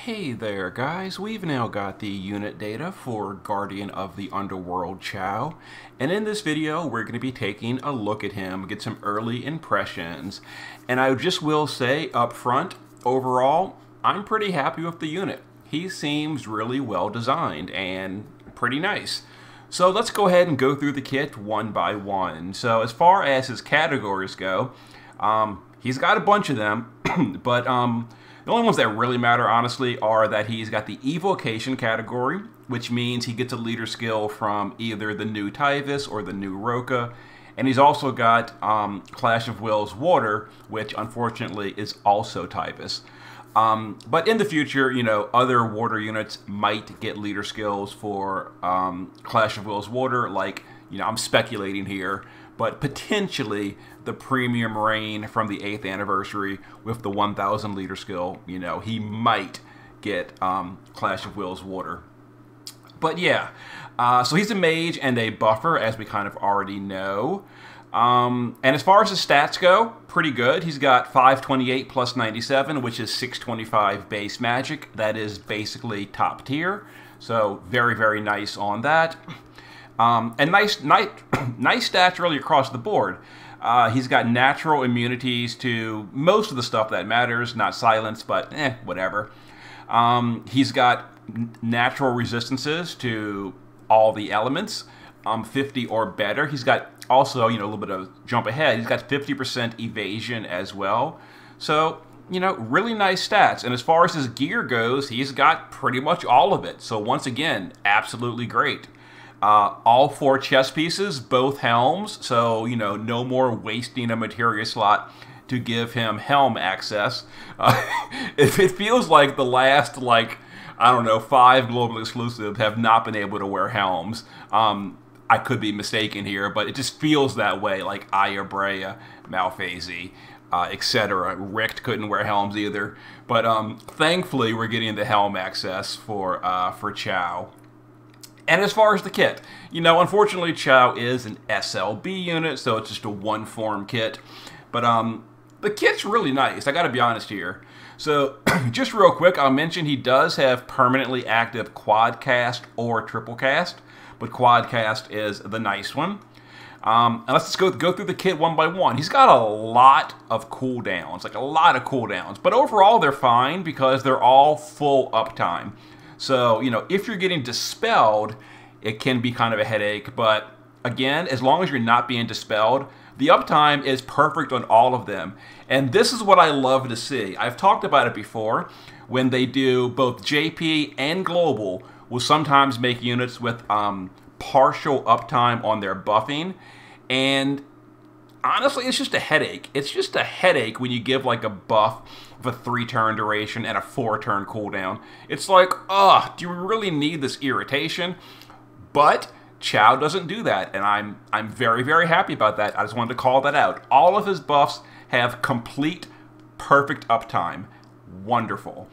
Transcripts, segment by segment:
Hey there guys, we've now got the unit data for Guardian of the Underworld Chow, and in this video we're going to be taking a look at him, get some early impressions. And I just will say up front, overall, I'm pretty happy with the unit. He seems really well designed and pretty nice. So let's go ahead and go through the kit one by one. So as far as his categories go, he's got a bunch of them, but the only ones that really matter, honestly, are that he's got the Evocation category, which means he gets a leader skill from either the new Tyvis or the new Roka. And he's also got Clash of Wills Water, which unfortunately is also Tyvis. But in the future, you know, other water units might get leader skills for Clash of Wills Water, like, you know, I'm speculating here, but potentially the Premium Rain from the 8th anniversary with the 1000 leader skill, you know, he might get Clash of Wills Water. But yeah, so he's a mage and a buffer, as we kind of already know. And as far as his stats go, pretty good. He's got 528 plus 97, which is 625 base magic. That is basically top tier. So very, very nice on that. And nice stats really across the board. He's got natural immunities to most of the stuff that matters, not silence, but whatever. He's got natural resistances to all the elements, 50 or better. He's got also, you know, a little bit of jump ahead. He's got 50% evasion as well. So, you know, really nice stats. And as far as his gear goes, he's got pretty much all of it. So once again, absolutely great. All 4 chest pieces, both helms, so, you know, no more wasting a materia slot to give him helm access. If it feels like the last, like, I don't know, 5 global exclusives have not been able to wear helms. I could be mistaken here, but it just feels that way, like Aya Brea, Malphase, etc. Richt couldn't wear helms either. But thankfully, we're getting the helm access for Chow. And as far as the kit, you know, unfortunately, Chow is an SLB unit, so it's just a one-form kit. But the kit's really nice, I gotta be honest here. So, just real quick, I'll mention he does have permanently active quad cast or triple cast, but quad cast is the nice one. And let's just go through the kit one by one. He's got a lot of cooldowns, like a lot of cooldowns, but overall they're fine because they're all full uptime. So, you know, if you're getting dispelled, it can be kind of a headache. But again, as long as you're not being dispelled, the uptime is perfect on all of them. And this is what I love to see. I've talked about it before. When they do both JP and Global, will sometimes make units with partial uptime on their buffing. And honestly, it's just a headache. It's just a headache when you give like a buff of a 3-turn duration and a 4-turn cooldown. It's like, ugh, do you really need this irritation? But Chow doesn't do that, and I'm very, very happy about that. I just wanted to call that out. All of his buffs have complete, perfect uptime. Wonderful.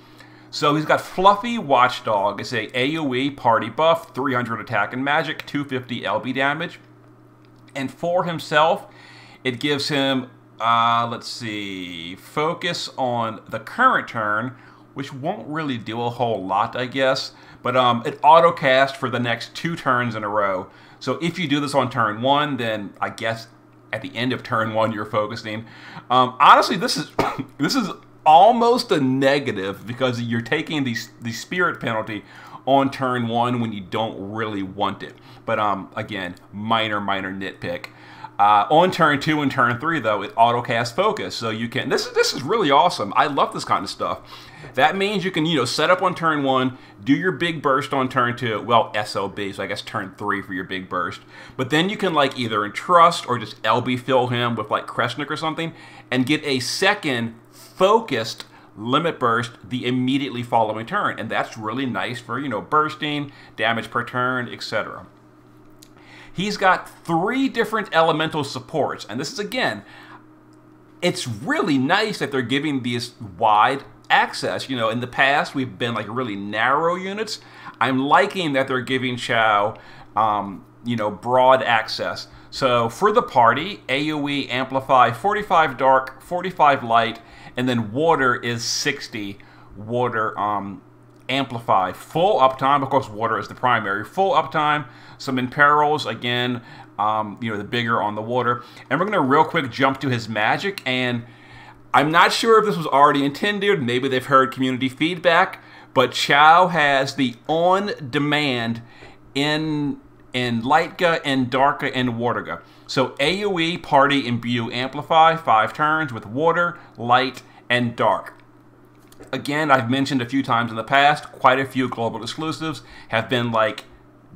So he's got Fluffy Watchdog. It's a AoE party buff, 300 attack and magic, 250 LB damage. And for himself, it gives him, let's see, focus on the current turn, which won't really do a whole lot, I guess. But it auto-cast for the next 2 turns in a row. So if you do this on turn 1, then I guess at the end of turn 1 you're focusing. Honestly, this is this is almost a negative because you're taking the spirit penalty on turn 1 when you don't really want it. But again, minor nitpick. On turn 2 and turn 3, though, it auto-cast focus, so you can. This is really awesome. I love this kind of stuff. That means you can, you know, set up on turn 1, do your big burst on turn 2. Well, SLB, so I guess turn 3 for your big burst. But then you can like either entrust or just LB fill him with like Kresnik or something, and get a second focused limit burst the immediately following turn, and that's really nice for, you know, bursting, damage per turn, etc. He's got 3 different elemental supports, and this is, again, it's really nice that they're giving these wide access. You know, in the past, we've been like really narrow units. I'm liking that they're giving Chow, you know, broad access. So for the party, AoE Amplify 45 Dark, 45 Light, and then Water is 60 water Amplify, full uptime. Of course, water is the primary. Full uptime, some imperils, again, you know, the bigger on the water. And we're going to real quick jump to his magic, and I'm not sure if this was already intended. Maybe they've heard community feedback, but Chow has the on-demand in Lightga and Darka and Waterga. So AoE, Party, Imbue, Amplify, 5 turns with Water, Light, and Dark. Again, I've mentioned a few times in the past, quite a few global exclusives have been like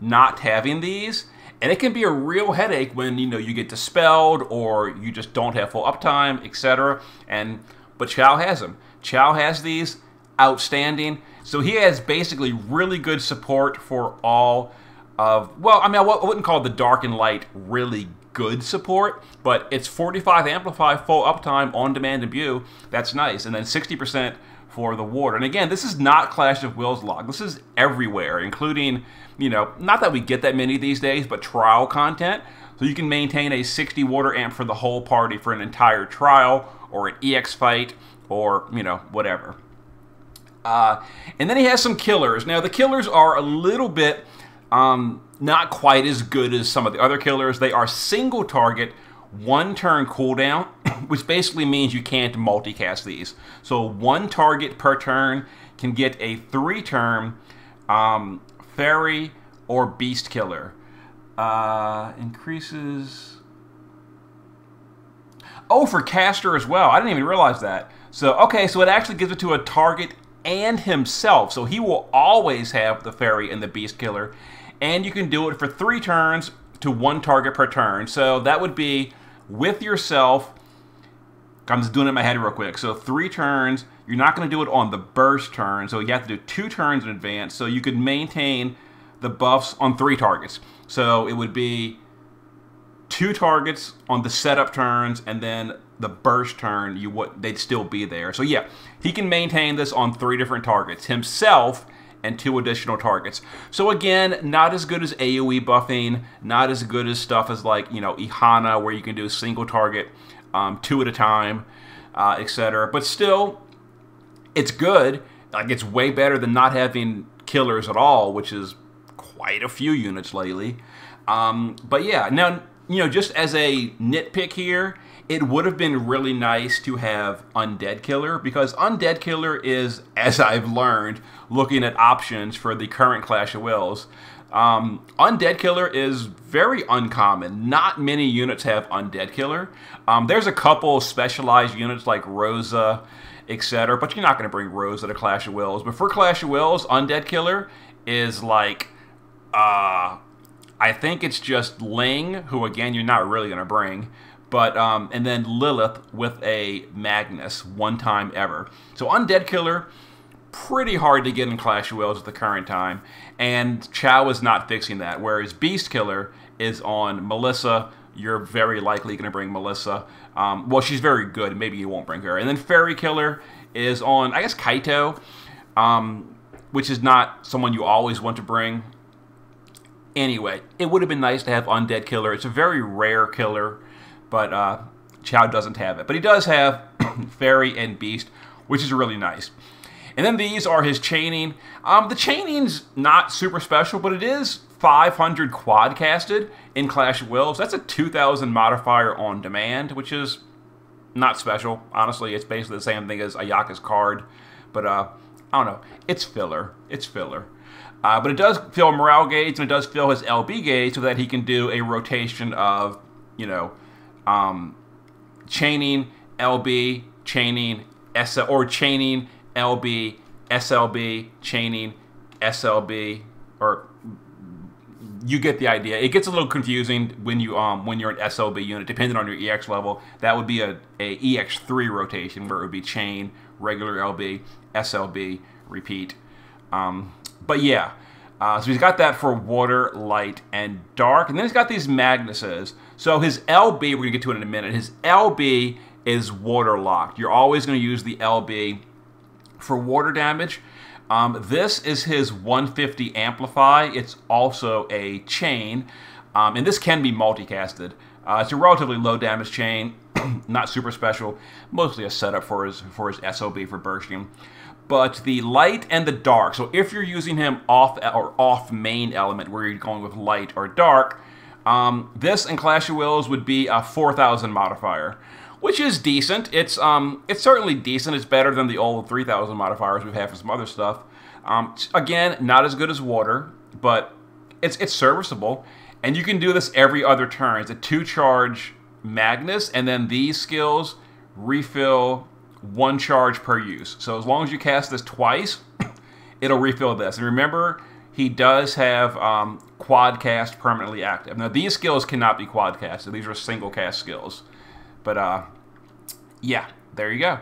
not having these. And it can be a real headache when, you know, you get dispelled or you just don't have full uptime, etc. But Chow has them. Chow has these, outstanding. So he has basically really good support for all of, well, I mean, I wouldn't call the Dark and Light really good support, but it's 45 Amplify, full uptime, on-demand Imbue. That's nice. And then 60% for the water. And again, this is not Clash of Wills log. This is everywhere, including, you know, not that we get that many these days, but trial content. So you can maintain a 60 water amp for the whole party for an entire trial or an EX fight or, you know, whatever. And then he has some killers. Now, the killers are a little bit not quite as good as some of the other killers. They are single target, 1 turn cooldown, which basically means you can't multicast these. So 1 target per turn can get a 3-turn fairy or beast killer. Increases... Oh, for caster as well. I didn't even realize that. So, okay, so it actually gives it to a target and himself. So he will always have the fairy and the beast killer. And you can do it for 3 turns to 1 target per turn. So that would be with yourself. I'm just doing it in my head real quick. So 3 turns. You're not going to do it on the burst turn. So you have to do 2 turns in advance. So you could maintain the buffs on 3 targets. So it would be 2 targets on the setup turns, and then the burst turn, they'd still be there. So yeah, he can maintain this on 3 different targets. Himself and 2 additional targets. So again, not as good as AoE buffing, not as good as stuff as like, you know, Ihana, where you can do a single target, 2 at a time, etc. But still, it's good. Like, it's way better than not having killers at all, which is quite a few units lately. But yeah, now, you know, just as a nitpick here, it would have been really nice to have Undead Killer, because Undead Killer is, as I've learned, looking at options for the current Clash of Wills. Undead Killer is very uncommon. Not many units have Undead Killer. There's a couple specialized units like Rosa, etc., but you're not going to bring Rosa to Clash of Wills. But for Clash of Wills, Undead Killer is like, I think it's just Ling, who again you're not really going to bring. But, and then Lilith with a Magnus, 1 time ever. So Undead Killer, pretty hard to get in Clash of Wills at the current time. And Chow is not fixing that. Whereas Beast Killer is on Melissa. You're very likely going to bring Melissa. Well, she's very good. Maybe you won't bring her. And then Fairy Killer is on, I guess, Kaito, which is not someone you always want to bring. Anyway, it would have been nice to have Undead Killer. It's a very rare killer. But Chow doesn't have it. But he does have Fairy and Beast, which is really nice. And then these are his chaining. The chaining's not super special, but it is 500 quad casted in Clash of Wills. That's a 2,000 modifier on demand, which is not special. Honestly, it's basically the same thing as Ayaka's card. But I don't know. It's filler. It's filler. But it does fill morale gauge, and it does fill his LB gauge so that he can do a rotation of, you know, chaining, LB, chaining, SL, or chaining, LB, SLB, chaining, SLB, or you get the idea. It gets a little confusing when you're an SLB unit, depending on your EX level. That would be a EX3 rotation, where it would be chain, regular LB, SLB, repeat. But yeah, so he's got that for water, light, and dark. And then he's got these Magnuses. So his LB, we're going to get to it in a minute. His LB is water locked. You're always going to use the LB for water damage. This is his 150 Amplify. It's also a chain. And this can be multicasted. It's a relatively low damage chain. Not super special, mostly a setup for his SOB for bursting. But the light and the dark, so if you're using him off main element, where you're going with light or dark, this in Clash of Wills would be a 4,000 modifier, which is decent. It's certainly decent. It's better than the old 3,000 modifiers we've had for some other stuff. Again, not as good as water, but it's serviceable. And you can do this every other turn. It's a 2-charge Magnus, and then these skills refill 1 charge per use. So as long as you cast this twice, it'll refill this. And remember, he does have quad cast permanently active. Now these skills cannot be quad casted. These are single cast skills. But yeah, there you go.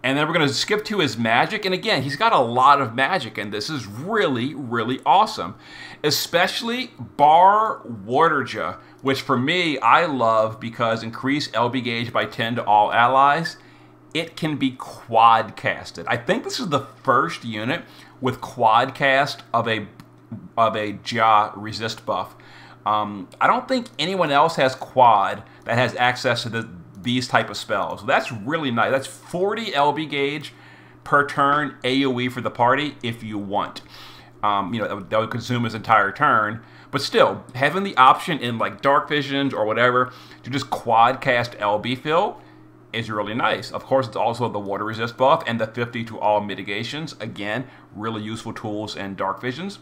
And then we're going to skip to his magic. And again, he's got a lot of magic, and this is really, really awesome. Especially Bar Waterja, which for me, I love because increase LB gauge by 10 to all allies. It can be quad casted. I think this is the first unit with quad cast of a Ja resist buff. I don't think anyone else has quad that has access to these type of spells. That's really nice. That's 40 LB gauge per turn AoE for the party if you want. You know, that would consume his entire turn. But still, having the option in like Dark Visions or whatever to just quad cast LB fill is really nice. Of course, it's also the water resist buff and the 50 to all mitigations. Again, really useful tools in Dark Visions.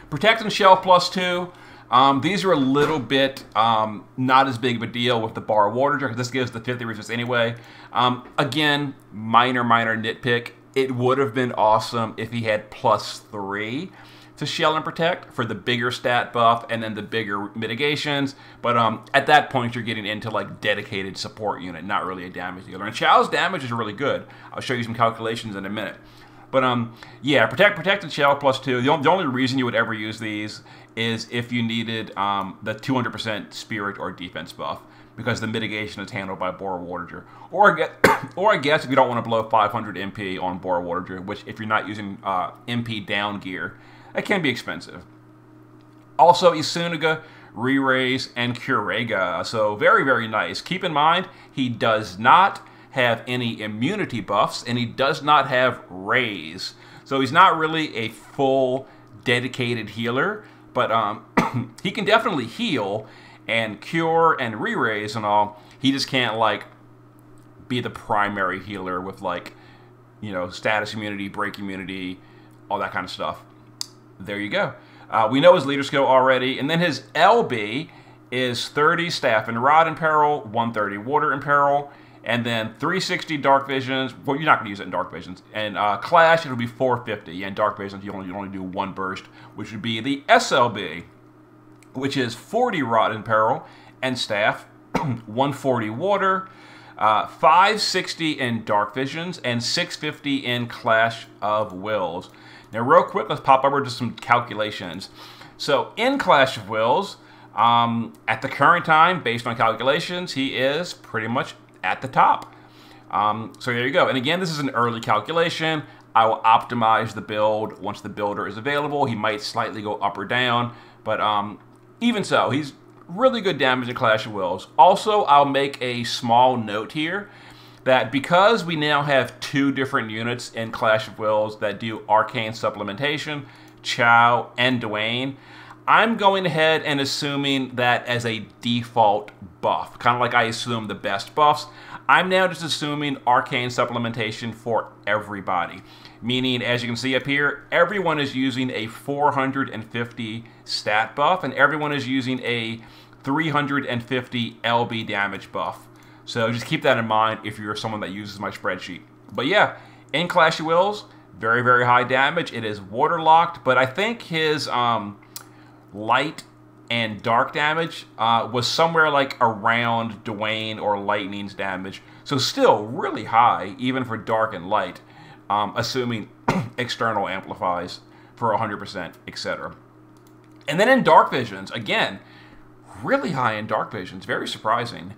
Protect and Shell +2. These are a little bit not as big of a deal with the Bar Water because this gives the 50 resist anyway. Again, minor nitpick. It would have been awesome if he had +3 to Shell and Protect for the bigger stat buff and then the bigger mitigations. But at that point, you're getting into like dedicated support unit, not really a damage dealer. And Chow's damage is really good. I'll show you some calculations in a minute. But yeah, Protect and Shell +2. The only reason you would ever use these is if you needed the 200% Spirit or Defense buff, because the mitigation is handled by Bar Waterja. Or I guess if you don't want to blow 500 MP on Bar Waterja, which if you're not using MP down gear, that can be expensive. Also, Isunaga, Re-Raise, and Curega. So very, very nice. Keep in mind, he does not have any immunity buffs, and he does not have Raise. So he's not really a full dedicated healer, but he can definitely heal and cure and re-raise and all. He just can't like be the primary healer with like, you know, status immunity, break immunity, all that kind of stuff. There you go. We know his leader skill already, and then his LB is 30 Staff and Rod in Peril, 130 Water in Peril, and then 360 Dark Visions. Well, you're not going to use it in Dark Visions. And Clash, it'll be 450. Yeah, in Dark Visions, you only do 1 burst, which would be the SLB, which is 40 Rod in Peril and Staff, 140 Water, 560 in Dark Visions, and 650 in Clash of Wills. Now, real quick, let's pop over to some calculations. So, in Clash of Wills, at the current time, based on calculations, he is pretty much at the top. So there you go. And again, this is an early calculation. I will optimize the build once the builder is available. He might slightly go up or down, but even so, he's really good damage in Clash of Wills. Also, I'll make a small note here that because we now have 2 different units in Clash of Wills that do Arcane Supplementation, Chow and Dwayne, I'm going ahead and assuming that as a default buff, kind of like I assume the best buffs. I'm now just assuming Arcane Supplementation for everybody. Meaning, as you can see up here, everyone is using a 450 stat buff, and everyone is using a 350 LB damage buff. So just keep that in mind if you're someone that uses my spreadsheet. But yeah, in Clash of Wills, very, very high damage. It is waterlocked, but I think his light and dark damage was somewhere like around Dwayne or Lightning's damage. So still really high, even for dark and light, assuming external amplifies for 100%, etc. And then in Dark Visions, again, really high in Dark Visions, very surprising.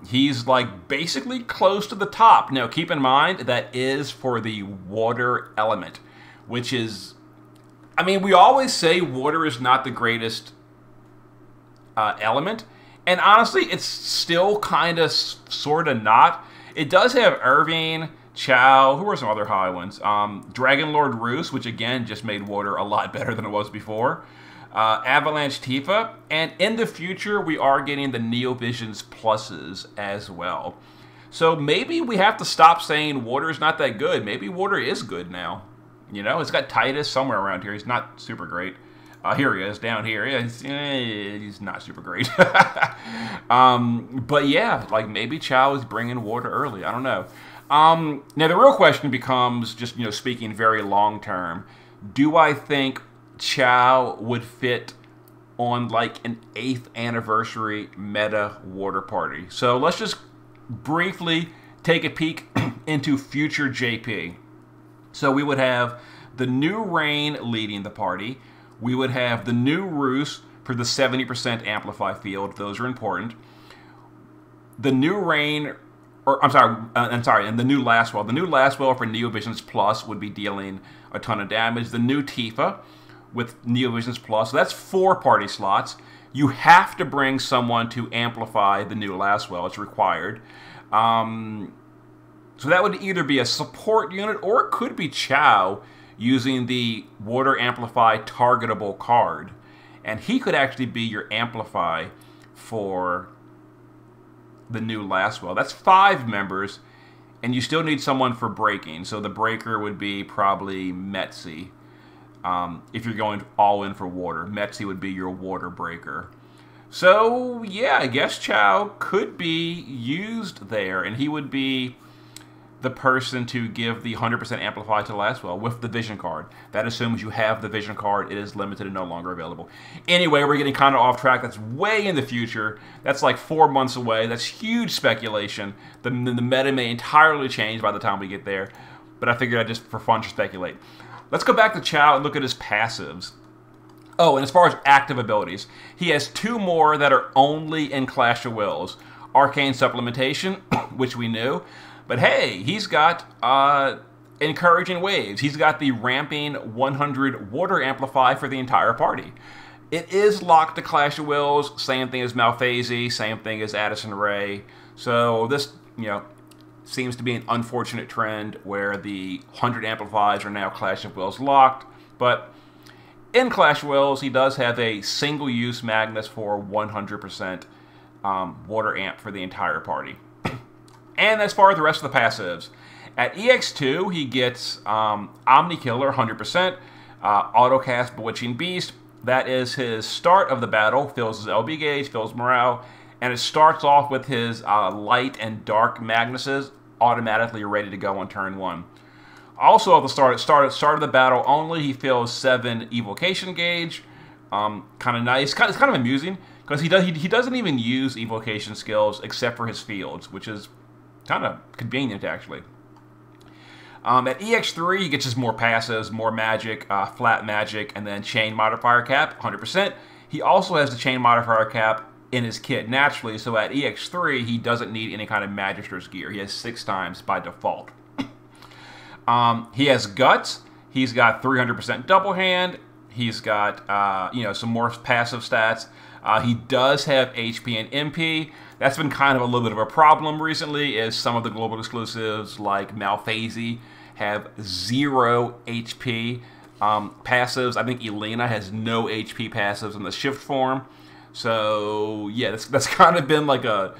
He's like basically close to the top. Now keep in mind that is for the water element, which is, I mean, we always say water is not the greatest element, And honestly, it's still kind of, sort of not. It does have Irving, Chow, who are some other high ones? Dragon Lord Roos, which again just made water a lot better than it was before. Avalanche Tifa, and in the future we are getting the Neovisions pluses as well. So maybe we have to stop saying water is not that good. Maybe water is good now. You know, it's got Titus somewhere around here. He's not super great. Here he is, down here. Yeah, he's not super great. But yeah, like maybe Chow is bringing water early. I don't know. Now the real question becomes, just, you know, speaking very long term, do I think Chow would fit on like an 8th anniversary meta water party? So let's just briefly take a peek into future JP. So we would have the new Rain leading the party. We would have the new Roos for the 70% amplify field. Those are important. The new Rain, or I'm sorry, and the new Lastwell. The new Lastwell for Neovisions Plus would be dealing a ton of damage. The new Tifa with Neovisions Plus. So that's 4 party slots. You have to bring someone to amplify the new Lastwell. It's required. So that would either be a support unit, or it could be Chow using the Water Amplify targetable card. And he could actually be your Amplify for the new Lastwell. That's 5 members, and you still need someone for breaking. So the breaker would be probably Metzi. If you're going all in for water, Metzi would be your water breaker. So yeah, I guess Chow could be used there, and he would be the person to give the 100% amplify to Lastwell with the vision card. That assumes you have the vision card. It is limited and no longer available. Anyway, we're getting kind of off track. That's way in the future. That's like 4 months away. That's huge speculation. The meta may entirely change by the time we get there, but I figured I'd just, for fun, to speculate. Let's go back to Chow and look at his passives. Oh, and as far as active abilities, he has 2 more that are only in Clash of Wills. Arcane Supplementation, which we knew. But hey, he's got Encouraging Waves. He's got the ramping 100 Water Amplify for the entire party. It is locked to Clash of Wills. Same thing as Malphase, same thing as Addison Rae. So this, you know, seems to be an unfortunate trend where the 100 Amplifies are now Clash of Wills locked. But in Clash of Wills, he does have a single-use Magnus for 100% Water Amp for the entire party. And as far as the rest of the passives, at EX2, he gets Omni Killer 100%, Autocast Bewitching Beast. That is his start of the battle, fills his LB gauge, fills morale, and it starts off with his light and dark Magnuses automatically ready to go on turn 1. Also at the start of the battle only, he fills 7 Evocation gauge. Kind of nice. It's kind of amusing because he doesn't even use evocation skills except for his fields, which is kind of convenient, actually. At EX3, he gets his more passives, more magic, flat magic, and then chain modifier cap, 100%. He also has the chain modifier cap in his kit naturally, so at EX3, he doesn't need any kind of Magister's gear. He has 6 times by default. He has Guts. He's got 300% double hand. He's got, you know, some more passive stats. He does have HP and MP. That's been kind of a little bit of a problem recently, as some of the global exclusives like Malphase have 0 HP passives. I think Elena has no HP passives in the shift form. So yeah, that's kind of been like a,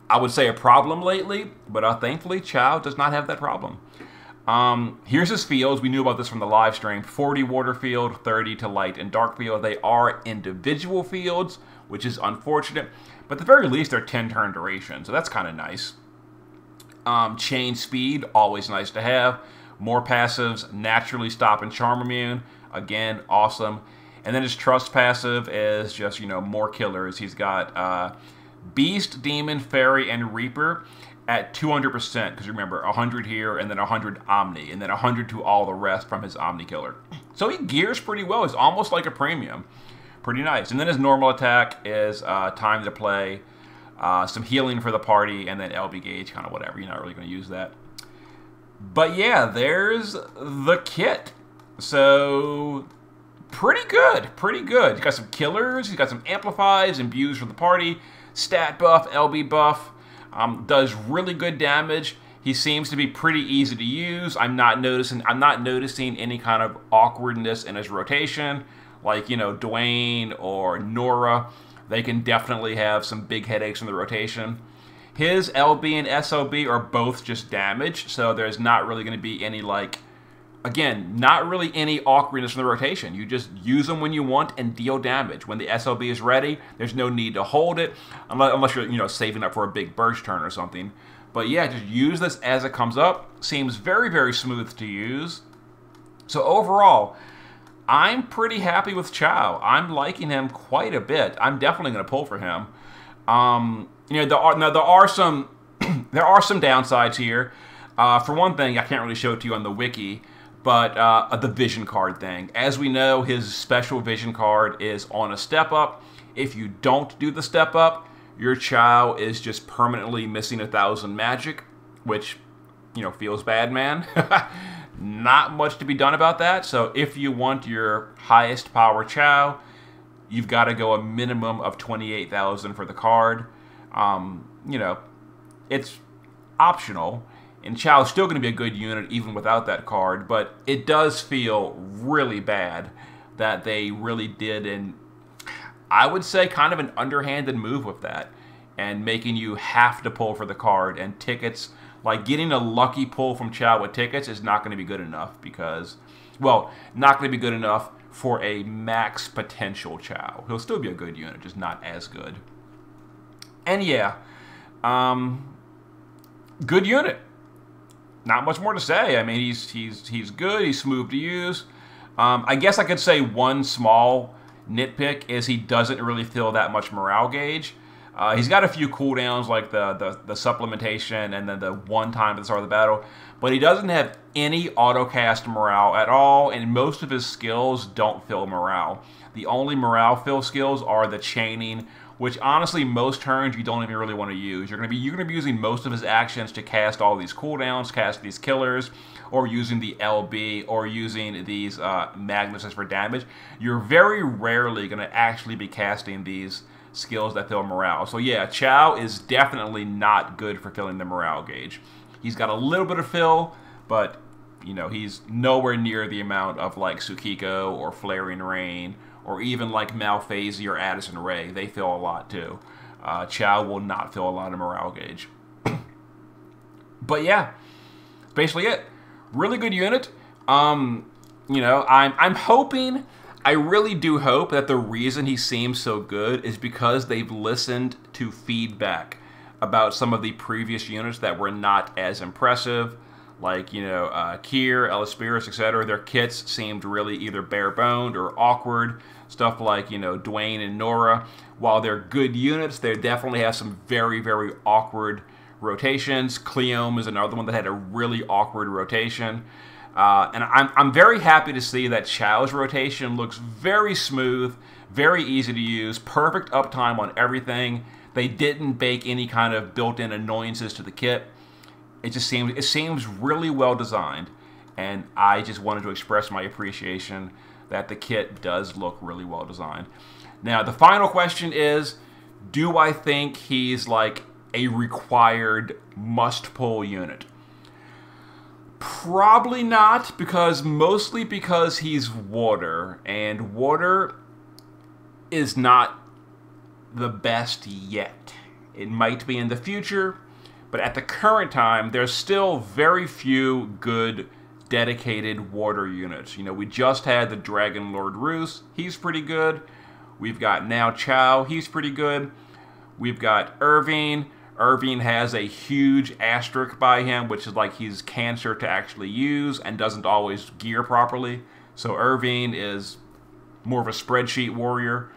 I would say, a problem lately. But thankfully, Chow does not have that problem. Here's his fields. We knew about this from the live stream. 40 water field, 30 to light and dark field. They are individual fields, which is unfortunate. But at the very least, they're 10 turn duration, so that's kind of nice. Chain speed, always nice to have. More passives, naturally stop and charm immune. Again, awesome. And then his trust passive is just, you know, more killers. He's got Beast, Demon, Fairy, and Reaper at 200%, because remember, 100 here, and then 100 Omni, and then 100 to all the rest from his Omni Killer. So he gears pretty well. He's almost like a premium. Pretty nice. And then his normal attack is time to play, some healing for the party, and then LB gauge, kind of whatever. You're not really going to use that. But yeah, there's the kit. So pretty good, pretty good. He's got some killers, he's got some amplifies, imbues for the party, stat buff, LB buff, does really good damage. He seems to be pretty easy to use. I'm not noticing any kind of awkwardness in his rotation, like, you know, Dwayne or Nora. They can definitely have some big headaches in the rotation. His LB and SLB are both just damage, so there's not really going to be any, like, again, not really any awkwardness in the rotation. You just use them when you want and deal damage. When the SLB is ready, there's no need to hold it, unless you're, you know, saving up for a big burst turn or something. But yeah, just use this as it comes up. Seems very, very smooth to use. So overall, I'm pretty happy with Chow. I'm liking him quite a bit. I'm definitely going to pull for him. You know, there are some there are some downsides here. For one thing, I can't really show it to you on the wiki, but the vision card thing. As we know, his special vision card is on a step up. If you don't do the step up, your Chow is just permanently missing 1,000 magic, which, you know, feels bad, man. Not much to be done about that. So if you want your highest power Chow, you've got to go a minimum of 28,000 for the card. You know, it's optional. And Chow is still going to be a good unit even without that card, but it does feel really bad that they really did, and I would say kind of an underhanded move with that, and making you have to pull for the card, and tickets, like getting a lucky pull from Chow with tickets is not going to be good enough because, well, not going to be good enough for a max potential Chow. He'll still be a good unit, just not as good. And yeah, good unit. Not much more to say. I mean, he's good. He's smooth to use. I guess I could say one small nitpick is he doesn't really fill that much morale gauge. He's got a few cooldowns like the supplementation and then the one time at the start of the battle, but he doesn't have any auto-cast morale at all, and most of his skills don't fill morale. The only morale fill skills are the chaining, which honestly most turns you don't even really want to use. You're gonna be using most of his actions to cast all these cooldowns, cast these killers, or using the LB, or using these Magnuses for damage. You're very rarely gonna actually be casting these skills that fill morale. So yeah, Chow is definitely not good for filling the morale gauge. He's got a little bit of fill, but you know, he's nowhere near the amount of like Tsukiko or Flaring Rain, or even like Malphasy or Addison Ray. They fill a lot too. Chow will not fill a lot of morale gauge. But yeah, basically it. Really good unit. You know, I'm hoping, I really do hope that the reason he seems so good is because they've listened to feedback about some of the previous units that were not as impressive. Like, you know, Kier, Elisperis, etc. Their kits seemed really either bare-boned or awkward. Stuff like, you know, Dwayne and Nora. While they're good units, they definitely have some very, very awkward rotations. Cleome is another one that had a really awkward rotation. And I'm very happy to see that Chow's rotation looks very smooth, very easy to use, perfect uptime on everything. They didn't bake any kind of built-in annoyances to the kit. It seems really well designed, and I just wanted to express my appreciation that the kit does look really well designed. Now, the final question is, do I think he's like a required must-pull unit? Probably not, mostly because he's water, and water is not the best yet. It might be in the future, but at the current time, there's still very few good dedicated water units. You know, we just had the Dragon Lord Roos. He's pretty good. We've got now Chow. He's pretty good. We've got Irving. Irving has a huge asterisk by him, which is like he's cancer to actually use and doesn't always gear properly. So Irving is more of a spreadsheet warrior.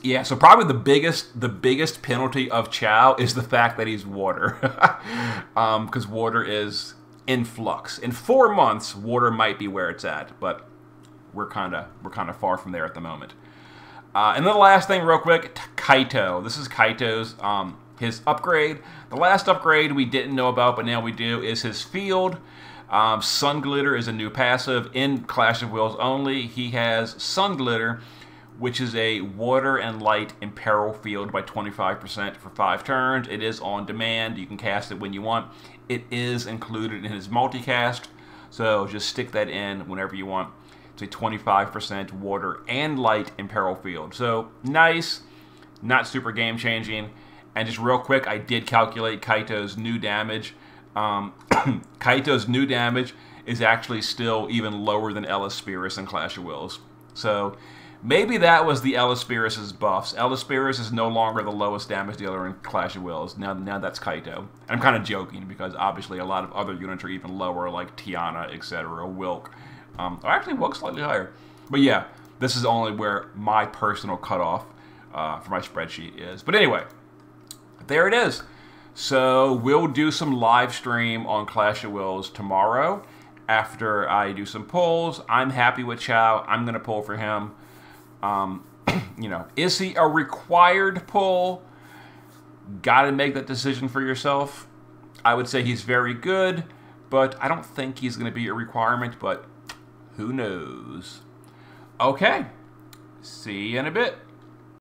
Yeah, so probably the biggest penalty of Chow is the fact that he's water, because water is in flux. In 4 months, water might be where it's at, but we're kind of far from there at the moment. And then the last thing, real quick, Kaito. This is Kaito's his upgrade. The last upgrade we didn't know about, but now we do, is his field. Sun Glitter is a new passive in Clash of Wills only. He has Sun Glitter, which is a water and light imperil field by 25% for 5 turns. It is on demand. You can cast it when you want. It is included in his multicast, so just stick that in whenever you want. It's a 25% water and light imperil field. So nice, not super game changing. And just real quick, I did calculate Kaito's new damage. Kaito's new damage is actually still even lower than Elespirus in Clash of Wills. So maybe that was the Elespirus' buffs. Elespirus is no longer the lowest damage dealer in Clash of Wills. Now that's Kaito. And I'm kind of joking because obviously a lot of other units are even lower, like Tiana, etc., Wilk. Or actually Wilk's slightly higher. But yeah, this is only where my personal cutoff for my spreadsheet is. But anyway, there it is. So we'll do some live stream on Clash of Wills tomorrow after I do some polls. I'm happy with Chow. I'm going to pull for him. You know, is he a required pull? Got to make that decision for yourself. I would say he's very good, but I don't think he's going to be a requirement, but who knows? Okay, see you in a bit.